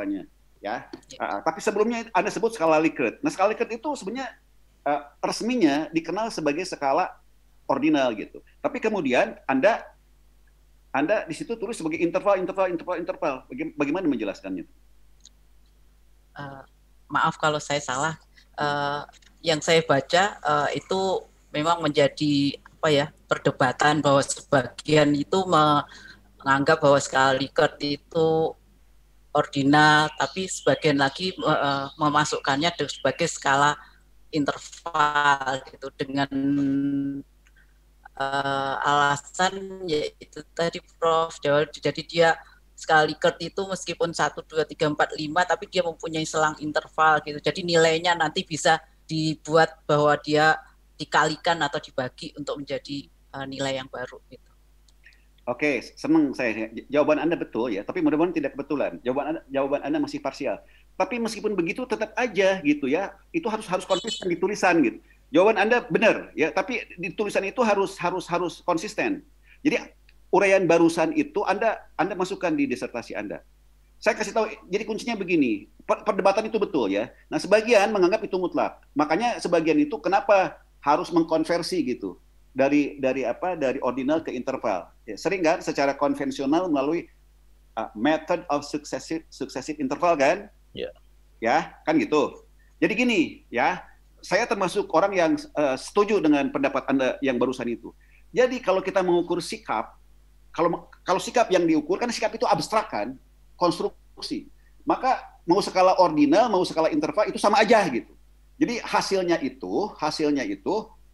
katanya, ya. Tapi sebelumnya Anda sebut skala Likert. Nah, skala Likert itu sebenarnya resminya dikenal sebagai skala ordinal gitu. Tapi kemudian Anda di situ tulis sebagai interval. Bagaimana menjelaskannya? Maaf kalau saya salah. Yang saya baca itu memang menjadi perdebatan bahwa sebagian itu menganggap bahwa skala Likert itu ordinal, tapi sebagian lagi memasukkannya sebagai skala interval gitu dengan alasan yaitu tadi Prof. Jadi dia skala Likert itu meskipun 1, 2, 3, 4, 5 tapi dia mempunyai selang interval gitu. Jadi nilainya nanti bisa dibuat bahwa dia dikalikan atau dibagi untuk menjadi nilai yang baru gitu. Oke, senang saya. Jawaban Anda betul ya, tapi mudah-mudahan tidak kebetulan. Jawaban Anda masih parsial. Tapi meskipun begitu tetap aja gitu ya, itu harus konsisten di tulisan gitu. Jawaban Anda benar ya, tapi di tulisan itu harus konsisten. Jadi uraian barusan itu Anda masukkan di disertasi Anda. Saya kasih tahu, jadi kuncinya begini, perdebatan itu betul ya. Nah, sebagian menganggap itu mutlak. Makanya sebagian itu kenapa harus mengkonversi gitu. Dari ordinal ke interval. Ya, sering kan secara konvensional melalui method of successive interval kan? Yeah. Ya, kan gitu. Jadi gini, ya, saya termasuk orang yang setuju dengan pendapat Anda yang barusan itu. Jadi kalau kita mengukur sikap, kalau sikap yang diukur kan sikap itu abstrak kan, konstruksi. Maka mau skala ordinal, mau skala interval itu sama aja gitu. Jadi hasilnya itu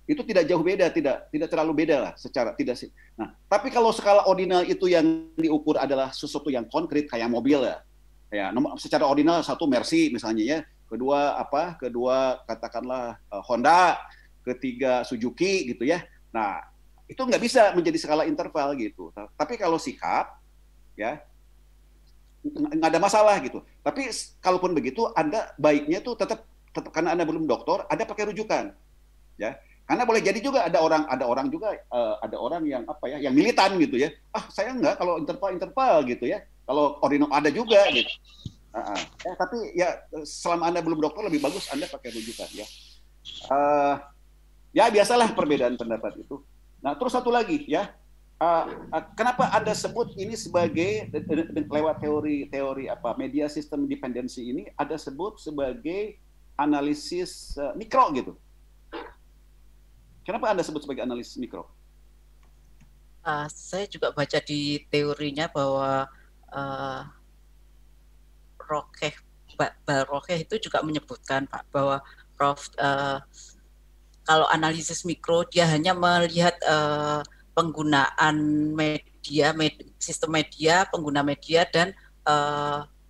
tidak jauh beda, tidak terlalu beda lah secara tidak sih. Nah, tapi kalau skala ordinal itu yang diukur adalah sesuatu yang konkret kayak mobil ya. Ya, secara ordinal satu Mercy misalnya ya, kedua katakanlah Honda, ketiga Suzuki gitu ya. Nah, itu nggak bisa menjadi skala interval gitu. Tapi kalau sikap ya nggak ada masalah gitu. Tapi kalaupun begitu, Anda baiknya tuh tetap karena Anda belum doktor, Anda pakai rujukan. Ya. Karena boleh jadi juga ada orang yang yang militan gitu ya. Saya enggak kalau interval gitu ya. Kalau ordinal ada juga gitu. Tapi ya selama Anda belum dokter lebih bagus Anda pakai rujukan ya. Ya biasalah perbedaan pendapat itu. Nah, terus satu lagi ya. Kenapa Anda sebut ini sebagai lewat teori media sistem dependensi ini Anda sebut sebagai analisis mikro gitu. Kenapa Anda sebut sebagai analisis mikro? Saya juga baca di teorinya bahwa Rokeh itu juga menyebutkan Pak bahwa Prof kalau analisis mikro dia hanya melihat penggunaan sistem media, pengguna media dan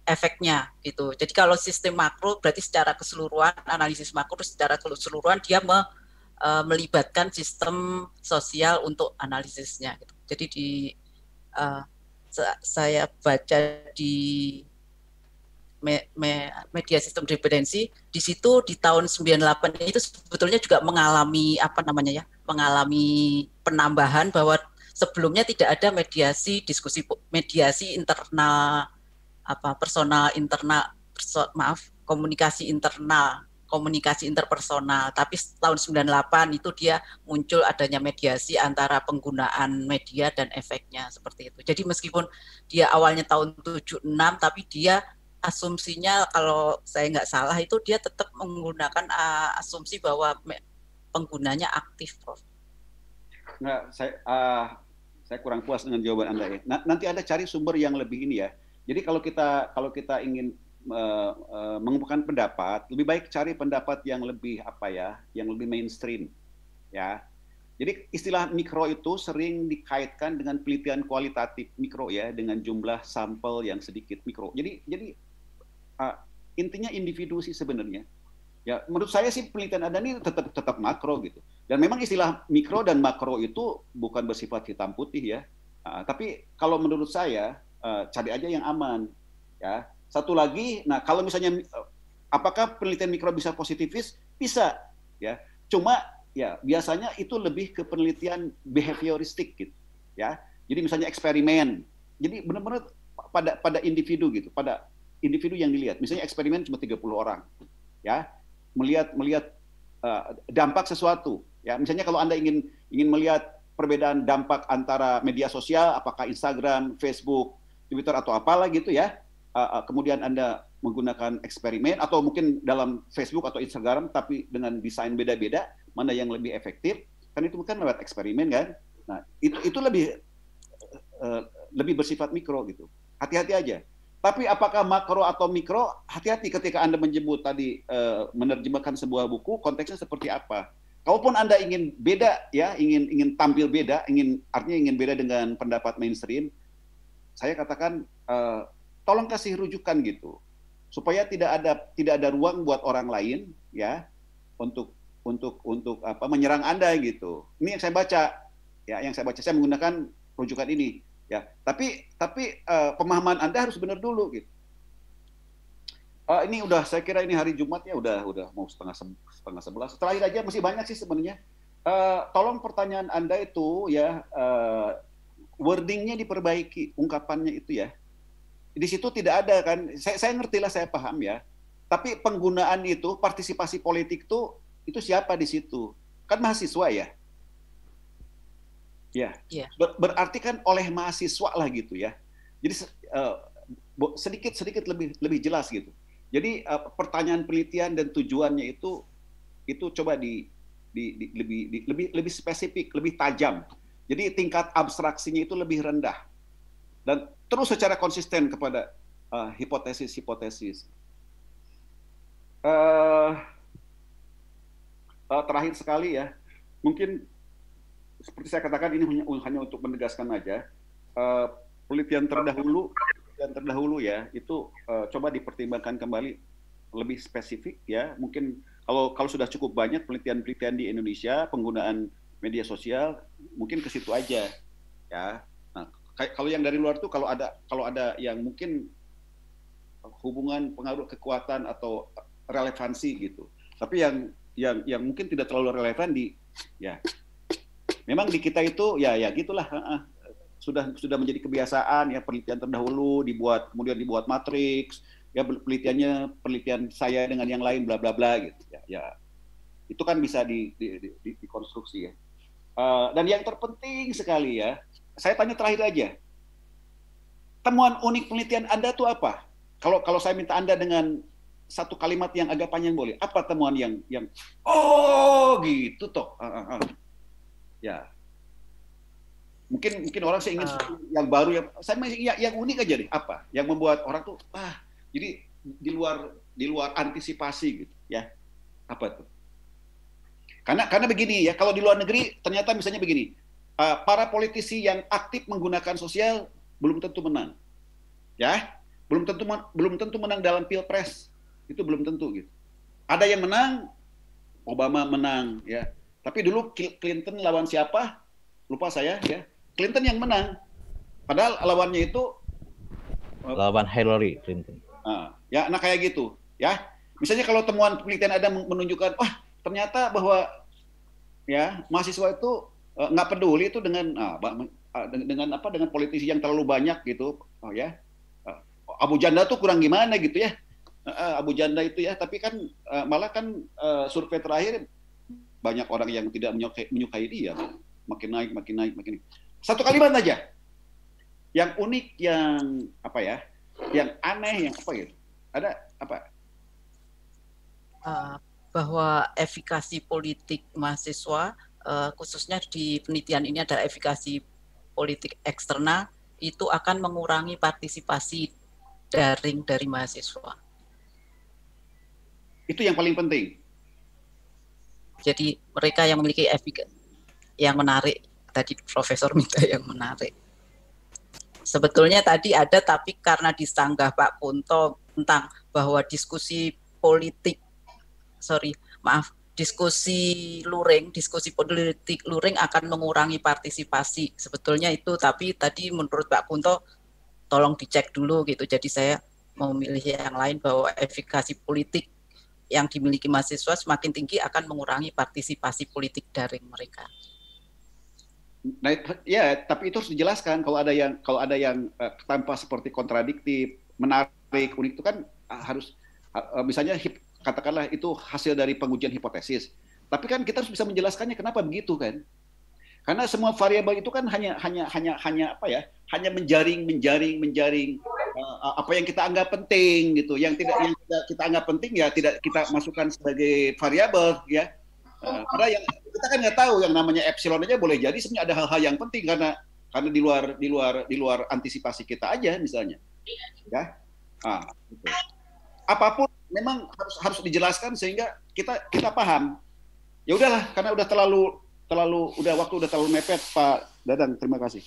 efeknya gitu. Jadi kalau sistem makro berarti secara keseluruhan analisis makro secara keseluruhan dia melibatkan sistem sosial untuk analisisnya. Gitu. Jadi saya baca di media sistem dependensi di situ di tahun 98 itu sebetulnya juga mengalami mengalami penambahan bahwa sebelumnya tidak ada mediasi internal komunikasi interpersonal, tapi tahun 98 itu dia muncul adanya mediasi antara penggunaan media dan efeknya seperti itu. Jadi meskipun dia awalnya tahun 76 tapi dia asumsinya kalau saya nggak salah itu dia tetap menggunakan asumsi bahwa penggunanya aktif, Prof. Nggak, saya kurang puas dengan jawaban Anda ya. Nanti Anda cari sumber yang lebih ini ya. Jadi kalau kita ingin mengumpulkan pendapat, lebih baik cari pendapat yang lebih yang lebih mainstream, ya. Jadi istilah mikro itu sering dikaitkan dengan penelitian kualitatif mikro ya, dengan jumlah sampel yang sedikit mikro. Jadi intinya individu sih sebenarnya. Ya, menurut saya sih penelitian Anda ini tetap makro gitu. Dan memang istilah mikro dan makro itu bukan bersifat hitam putih ya. Tapi kalau menurut saya cari aja yang aman, ya. Satu lagi, nah kalau misalnya apakah penelitian mikro bisa positifis? Bisa, ya. Cuma ya biasanya itu lebih ke penelitian behavioristik gitu, ya. Jadi misalnya eksperimen. Jadi benar-benar pada individu gitu, pada individu yang dilihat. Misalnya eksperimen cuma 30 orang, ya, melihat dampak sesuatu. Ya, misalnya kalau Anda ingin melihat perbedaan dampak antara media sosial, apakah Instagram, Facebook, Twitter atau apalah gitu ya, kemudian Anda menggunakan eksperimen atau mungkin dalam Facebook atau Instagram tapi dengan desain beda-beda, mana yang lebih efektif, kan itu bukan lewat eksperimen kan. Nah, itu lebih bersifat mikro gitu. Hati-hati aja. Tapi apakah makro atau mikro, hati-hati ketika Anda menyebut tadi menerjemahkan sebuah buku, konteksnya seperti apa. Kalaupun Anda ingin beda ya, ingin tampil beda, artinya ingin beda dengan pendapat mainstream, saya katakan tolong kasih rujukan gitu. Supaya tidak ada ruang buat orang lain ya untuk menyerang Anda gitu. Ini yang saya baca. Ya, yang saya baca, saya menggunakan rujukan ini ya. Tapi pemahaman Anda harus benar dulu gitu. Ini saya kira ini hari Jumat ya, udah mau setengah 11. Terakhir aja, masih banyak sih sebenarnya. Tolong pertanyaan Anda itu ya wordingnya diperbaiki, ungkapannya itu ya. Di situ tidak ada kan, saya ngerti lah, saya paham ya. Tapi penggunaan itu, partisipasi politik itu siapa di situ? Kan mahasiswa ya. Ya, berarti kan oleh mahasiswa lah gitu ya. Jadi sedikit lebih jelas gitu. Jadi pertanyaan penelitian dan tujuannya itu coba lebih spesifik, lebih tajam. Jadi tingkat abstraksinya itu lebih rendah dan terus secara konsisten kepada hipotesis. Terakhir sekali ya, mungkin seperti saya katakan ini hanya untuk menegaskan aja. Penelitian terdahulu ya itu coba dipertimbangkan kembali lebih spesifik ya. Mungkin kalau sudah cukup banyak penelitian di Indonesia penggunaan media sosial, mungkin ke situ aja ya. Nah, kalau yang dari luar tuh kalau ada yang mungkin hubungan pengaruh kekuatan atau relevansi gitu. Tapi yang mungkin tidak terlalu relevan ya. Memang di kita itu ya gitulah. Sudah menjadi kebiasaan ya, penelitian terdahulu kemudian dibuat matriks ya, penelitian saya dengan yang lain bla bla bla gitu ya itu kan bisa dikonstruksi ya. Dan yang terpenting sekali ya, saya tanya terakhir aja, temuan unik penelitian Anda tuh apa? Kalau saya minta Anda dengan satu kalimat yang agak panjang boleh, apa temuan yang oh gitu toh ya. Mungkin orang saya ingin yang baru, yang unik aja deh, apa yang membuat orang tuh jadi di luar antisipasi gitu ya, apa tuh? Karena begini ya, kalau di luar negeri ternyata misalnya begini, para politisi yang aktif menggunakan sosial belum tentu menang ya, belum tentu menang dalam pilpres, itu belum tentu gitu. Ada yang menang, Obama menang ya, tapi dulu Clinton lawan siapa lupa saya ya, Clinton yang menang, padahal lawannya itu lawan Hillary Clinton. Nah kayak gitu, ya. Misalnya kalau temuan penelitian ada menunjukkan, ternyata bahwa ya mahasiswa itu nggak peduli itu dengan politisi yang terlalu banyak gitu, Abu Janda tuh kurang gimana gitu ya, Abu Janda itu ya. Tapi kan malah kan survei terakhir banyak orang yang tidak menyukai dia, makin naik. Satu kalimat aja, yang unik, yang apa ya, yang aneh, yang apa gitu, ada apa? Bahwa efikasi politik mahasiswa, khususnya di penelitian ini adalah efikasi politik eksternal, itu akan mengurangi partisipasi daring dari mahasiswa. Itu yang paling penting. Jadi mereka yang memiliki efikasi yang menarik. Tadi Profesor minta yang menarik. Sebetulnya tadi ada, tapi karena disanggah Pak Kunto tentang bahwa diskusi politik politik luring akan mengurangi partisipasi. Sebetulnya itu, tapi tadi menurut Pak Kunto tolong dicek dulu gitu. Jadi saya mau memilih yang lain, bahwa efikasi politik yang dimiliki mahasiswa semakin tinggi akan mengurangi partisipasi politik daring mereka. Nah, ya, tapi itu harus dijelaskan. Kalau ada yang tanpa seperti kontradiktif, menarik unik itu kan harus misalnya katakanlah itu hasil dari pengujian hipotesis. Tapi kan kita harus bisa menjelaskannya kenapa begitu kan? Karena semua variabel itu kan hanya apa ya? Hanya menjaring apa yang kita anggap penting gitu. Yang tidak kita anggap penting ya tidak kita masukkan sebagai variabel ya. Karena yang kita kan nggak tahu yang namanya epsilon aja boleh jadi sebenarnya ada hal-hal yang penting karena di luar antisipasi kita aja misalnya. Ya. Gitu. Apapun memang harus dijelaskan sehingga kita paham. Ya udahlah karena udah waktu udah terlalu mepet Pak Dadang, terima kasih.